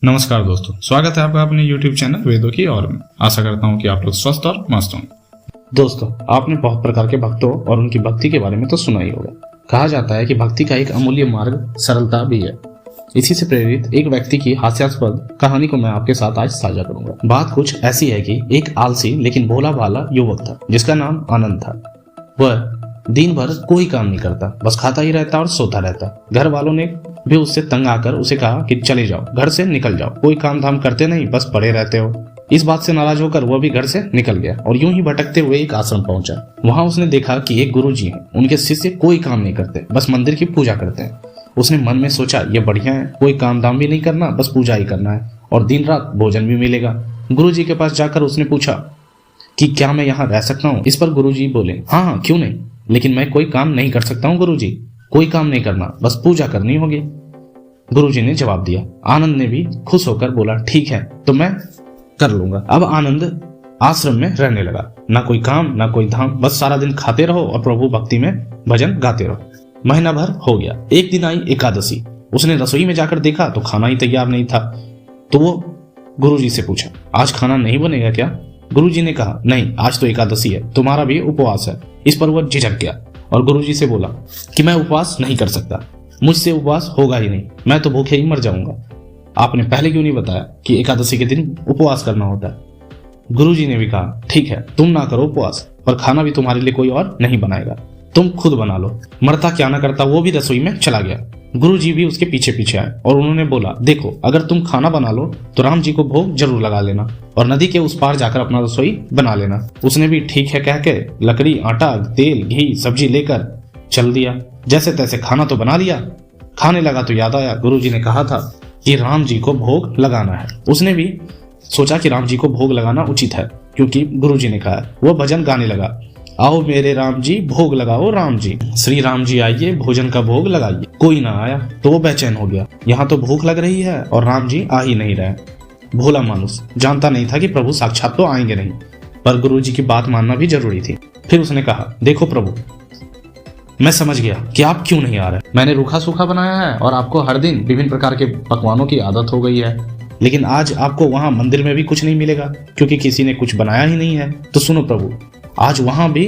नमस्कार दोस्तों, स्वागत है आपका अपने YouTube चैनल वेदों की ओर में। आशा करता हूँ कि आप लोग स्वस्थ और मस्त होंगे। दोस्तों, आपने बहुत प्रकार के भक्तों और उनकी भक्ति के बारे में तो सुना ही होगा। कहा जाता है कि भक्ति का एक अमूल्य मार्ग सरलता भी है। इसी से प्रेरित एक व्यक्ति की हास्यास्पद कहानी को मैं आपके साथ आज साझा करूंगा। बात कुछ ऐसी है कि एक आलसी लेकिन भोला भाला युवक था जिसका नाम आनंद था। वह दिन भर कोई काम नहीं करता, बस खाता ही रहता और सोता रहता। घर वालों ने भी उससे तंग आकर उसे कहा कि चले जाओ, घर से निकल जाओ, कोई काम धाम करते नहीं, बस पड़े रहते हो। इस बात से नाराज होकर वह भी घर से निकल गया और यूं ही भटकते हुए एक आश्रम पहुंचा। वहां उसने देखा कि एक गुरुजी हैं। उनके शिष्य कोई काम नहीं करते, बस मंदिर की पूजा करते हैं। उसने मन में सोचा, ये बढ़िया है, कोई काम धाम भी नहीं करना, बस पूजा ही करना है और दिन रात भोजन भी मिलेगा। गुरुजी के पास जाकर उसने पूछा कि क्या मैं यहाँ रह सकता हूँ? इस पर गुरुजी बोले, हाँ क्यों नहीं, लेकिन मैं कोई काम नहीं कर सकता हूँ गुरुजी। कोई काम नहीं करना, बस पूजा करनी होगी। गुरुजी ने जवाब दिया। आनंद ने भी खुश होकर बोला, ठीक है तो मैं कर लूंगा। अब आनंद आश्रम में रहने लगा। ना कोई काम ना कोई धाम, बस सारा दिन खाते रहो और प्रभु भक्ति में भजन गाते रहो। महीना भर हो गया। एक दिन आई एकादशी। उसने रसोई में जाकर देखा तो खाना ही तैयार नहीं था। तो वो गुरुजी से पूछा, आज खाना नहीं बनेगा क्या? गुरुजी ने कहा, नहीं, आज तो एकादशी है, तुम्हारा भी उपवास है। इस पर वह झिझक गया और गुरुजी से बोला कि मैं उपवास नहीं कर सकता, मुझसे उपवास होगा ही नहीं, मैं तो भूखे ही मर जाऊंगा। आपने पहले क्यों नहीं बताया कि एकादशी के दिन उपवास करना होता है? गुरुजी ने भी कहा, ठीक है, तुम ना करो उपवास, पर खाना भी तुम्हारे लिए कोई और नहीं बनाएगा, तुम खुद बना लो। मरता क्या ना करता वो भी रसोई में चला गया। गुरुजी भी उसके पीछे पीछे आए और उन्होंने बोला, देखो, अगर तुम खाना बना लो तो राम जी को भोग जरूर लगा लेना और नदी के उस पार जाकर अपना रसोई बना लेना। उसने भी ठीक है कह के लकड़ी, आटा, तेल, घी, सब्जी लेकर चल दिया। जैसे तैसे खाना तो बना लिया। खाने लगा तो याद आया, गुरुजी ने कहा था कि राम जी को भोग लगाना है। उसने भी सोचा कि राम जी को भोग लगाना उचित है, क्योंकि गुरुजी ने कहा। वह भजन गाने लगा, आओ मेरे राम जी भोग लगाओ राम जी, श्री राम जी आइए भोजन का भोग लगाइए। कोई ना आया तो वो बेचैन हो गया। यहाँ तो भूख लग रही है और राम जी आ ही नहीं रहे। भोला मानुस जानता नहीं था कि प्रभु साक्षात तो आएंगे नहीं, पर गुरुजी की बात मानना भी जरूरी थी। फिर उसने कहा, देखो प्रभु, मैं समझ गया कि आप क्यों नहीं आ रहे। मैंने रूखा सूखा बनाया है और आपको हर दिन विभिन्न प्रकार के पकवानों की आदत हो गई है, लेकिन आज आपको वहां मंदिर में भी कुछ नहीं मिलेगा क्योंकि किसी ने कुछ बनाया ही नहीं है। तो सुनो प्रभु, आज वहां भी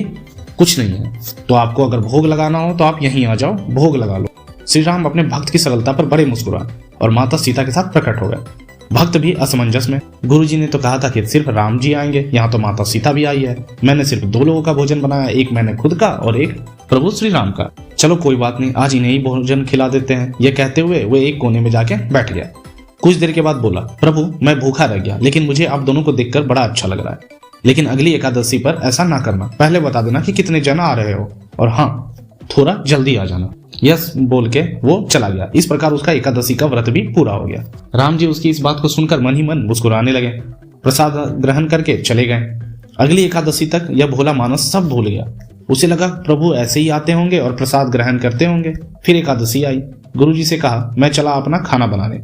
कुछ नहीं है, तो आपको अगर भोग लगाना हो तो आप यहीं आ जाओ, भोग लगा लो। श्री राम अपने भक्त की सरलता पर बड़े मुस्कुराए और माता सीता के साथ प्रकट हो गए। भक्त भी असमंजस में। गुरुजी ने तो कहा था कि सिर्फ राम जी आएंगे, यहाँ तो माता सीता भी आई है। मैंने सिर्फ 2 लोगों का भोजन बनाया, एक मैंने खुद का और एक प्रभु श्री राम का। चलो कोई बात नहीं, आज इन्हें ही भोजन खिला देते हैं। यह कहते हुए वो एक कोने में जाके बैठ गया। कुछ देर के बाद बोला, प्रभु मैं भूखा रह गया, लेकिन मुझे आप दोनों को देखकर बड़ा अच्छा लग रहा है, लेकिन अगली एकादशी पर ऐसा ना करना, पहले बता देना कि कितने जन आ रहे हो, और हाँ थोड़ा जल्दी आ जाना। यस बोल के वो चला गया। इस प्रकार उसका एकादशी का व्रत भी पूरा हो गया। राम जी उसकी इस बात को सुनकर मन ही मन मुस्कुराने लगे, प्रसाद ग्रहण करके चले गए। अगली एकादशी तक यह भोला मानस सब भूल गया। उसे लगा प्रभु ऐसे ही आते होंगे और प्रसाद ग्रहण करते होंगे। फिर एकादशी आई। गुरुजी से कहा, मैं चला अपना खाना बनाने,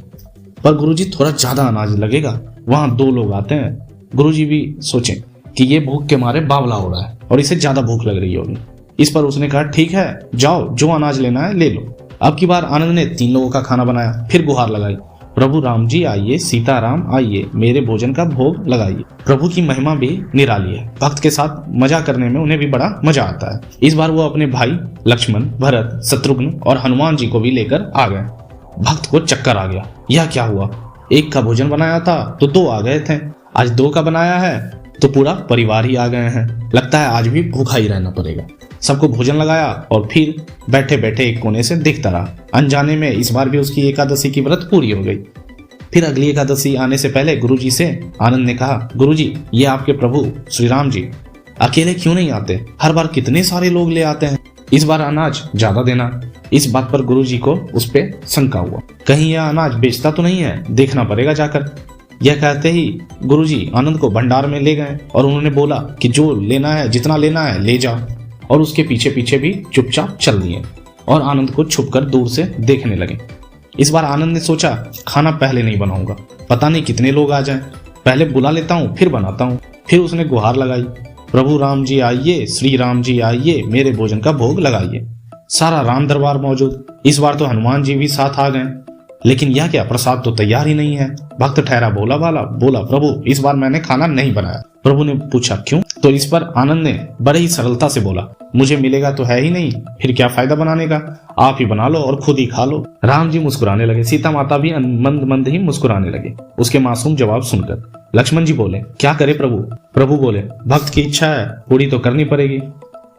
पर गुरुजी थोड़ा ज्यादा अनाज लगेगा, वहां 2 लोग आते हैं। गुरुजी भी सोचे कि ये भूख के मारे बावला हो रहा है और इसे ज्यादा भूख लग रही होगी। इस पर उसने कहा, ठीक है, जाओ, जो अनाज लेना है ले लो। अब की बार आनंद ने 3 लोगों का खाना बनाया। फिर गुहार लगाई, प्रभु राम जी आइए, सीताराम आइए, मेरे भोजन का भोग लगाइए। प्रभु की महिमा भी निराली है। भक्त के साथ मजा करने में उन्हें भी बड़ा मजा आता है। इस बार वो अपने भाई लक्ष्मण, भरत, शत्रुघ्न और हनुमान जी को भी लेकर आ गए। भक्त को चक्कर आ गया। यह क्या हुआ? एक का भोजन बनाया था तो 2 आ गए थे, आज 2 का बनाया है तो पूरा परिवार ही आ गए हैं। लगता है आज भी भूखा ही रहना पड़ेगा। सबको भोजन लगाया और फिर बैठे बैठे एक कोने से देखता रहा। अनजाने में इस बार भी उसकी एकादशी की व्रत पूरी हो गई। फिर अगली एकादशी आने से पहले गुरुजी से आनंद ने कहा, गुरुजी, ये आपके प्रभु श्री राम जी अकेले क्यों नहीं आते? हर बार कितने सारे लोग ले आते हैं, इस बार अनाज ज्यादा देना। इस बात पर गुरुजी को उस पे शंका हुआ, कहीं यह अनाज बेचता तो नहीं है, देखना पड़ेगा जाकर। यह कहते ही गुरुजी आनंद को भंडार में ले गए और उन्होंने बोला कि जो लेना है, जितना लेना है ले जाओ, और उसके पीछे पीछे भी चुपचाप चल दिए और आनंद को छुपकर दूर से देखने लगे। इस बार आनंद ने सोचा, खाना पहले नहीं बनाऊंगा, पता नहीं कितने लोग आ जाएं, पहले बुला लेता हूँ फिर बनाता हूँ। फिर उसने गुहार लगाई, प्रभु राम जी आइए, श्री राम जी आइए, मेरे भोजन का भोग लगाइए। सारा राम दरबार मौजूद। इस बार तो हनुमान जी भी साथ आ गए। लेकिन यह क्या, प्रसाद तो तैयार ही नहीं है। भक्त ठहरा भोला भाला, बोला प्रभु इस बार मैंने खाना नहीं बनाया। प्रभु ने पूछा क्यों? तो इस पर आनंद ने बड़े ही सरलता से बोला, मुझे मिलेगा तो है ही नहीं, फिर क्या फायदा बनाने का, आप ही बना लो और खुद ही खा लो। राम जी मुस्कुराने लगे, सीता माता भी मंद मंद ही मुस्कुराने लगे उसके मासूम जवाब सुनकर। लक्ष्मण जी बोले, क्या करे प्रभु? प्रभु बोले, भक्त की इच्छा है, पूरी तो करनी पड़ेगी,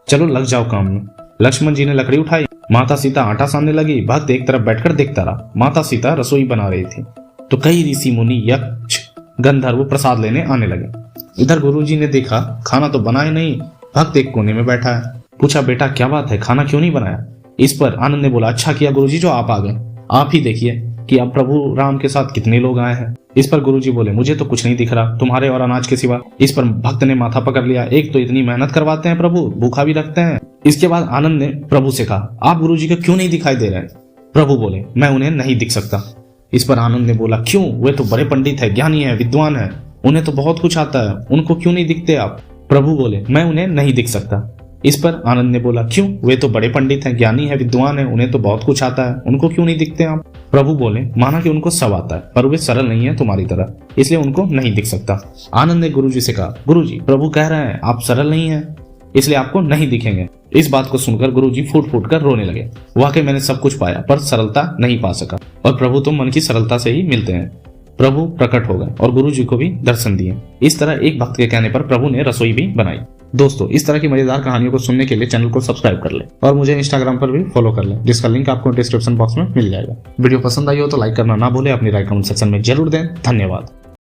चलो लग जाओ काम में। लक्ष्मण जी ने लकड़ी उठाई, माता सीता आटा सानने लगी। भक्त एक तरफ बैठकर देखता रहा। माता सीता रसोई बना रही थी तो कई ऋषि मुनि यक्ष गंधर्व प्रसाद लेने आने लगे। इधर गुरुजी ने देखा खाना तो बना ही नहीं, भक्त एक कोने में बैठा है। पूछा, बेटा क्या बात है, खाना क्यों नहीं बनाया? इस पर आनंद ने बोला, अच्छा किया गुरुजी जो आप आ गए, आप ही देखिए कि अब प्रभु राम के साथ कितने लोग आए हैं। इस पर गुरुजी बोले, मुझे तो कुछ नहीं दिख रहा तुम्हारे और अनाज के सिवा। इस पर भक्त ने माथा पकड़ लिया, एक तो इतनी मेहनत करवाते हैं प्रभु, भूखा भी रखते हैं। इसके बाद आनंद ने प्रभु से कहा, आप गुरुजी को क्यों नहीं दिखाई दे रहे? प्रभु बोले, मैं उन्हें नहीं दिख सकता। इस पर आनंद ने बोला, क्यों? वे तो बड़े पंडित है, ज्ञानी है, विद्वान है, उन्हें तो बहुत कुछ आता है, उनको क्यों नहीं दिखते आप? प्रभु बोले, मैं उन्हें नहीं दिख सकता। इस पर आनंद ने बोला, क्यों? वे तो बड़े पंडित हैं, ज्ञानी है, विद्वान है, उन्हें तो बहुत कुछ आता है, उनको क्यों नहीं दिखते आप? प्रभु बोले, माना कि उनको सब आता है पर वे सरल नहीं है तुम्हारी तरह, इसलिए उनको नहीं दिख सकता। आनंद ने गुरुजी से कहा, गुरुजी प्रभु कह रहे हैं आप सरल नहीं है इसलिए आपको नहीं दिखेंगे। इस बात को सुनकर गुरुजी फूट फूट कर रोने लगे। वाकई मैंने सब कुछ पाया पर सरलता नहीं पा सका, और प्रभु तो मन की सरलता से ही मिलते हैं। प्रभु प्रकट हो गए और गुरुजी को भी दर्शन दिए। इस तरह एक भक्त के कहने पर प्रभु ने रसोई भी बनाई। दोस्तों इस तरह की मजेदार कहानियों को सुनने के लिए चैनल को सब्सक्राइब कर ले और मुझे इंस्टाग्राम पर भी फॉलो कर ले, जिसका लिंक आपको डिस्क्रिप्शन बॉक्स में मिल जाएगा। वीडियो पसंद आई हो तो लाइक करना ना भूले, अपनी राय कमेंट सेक्शन में जरूर दें। धन्यवाद।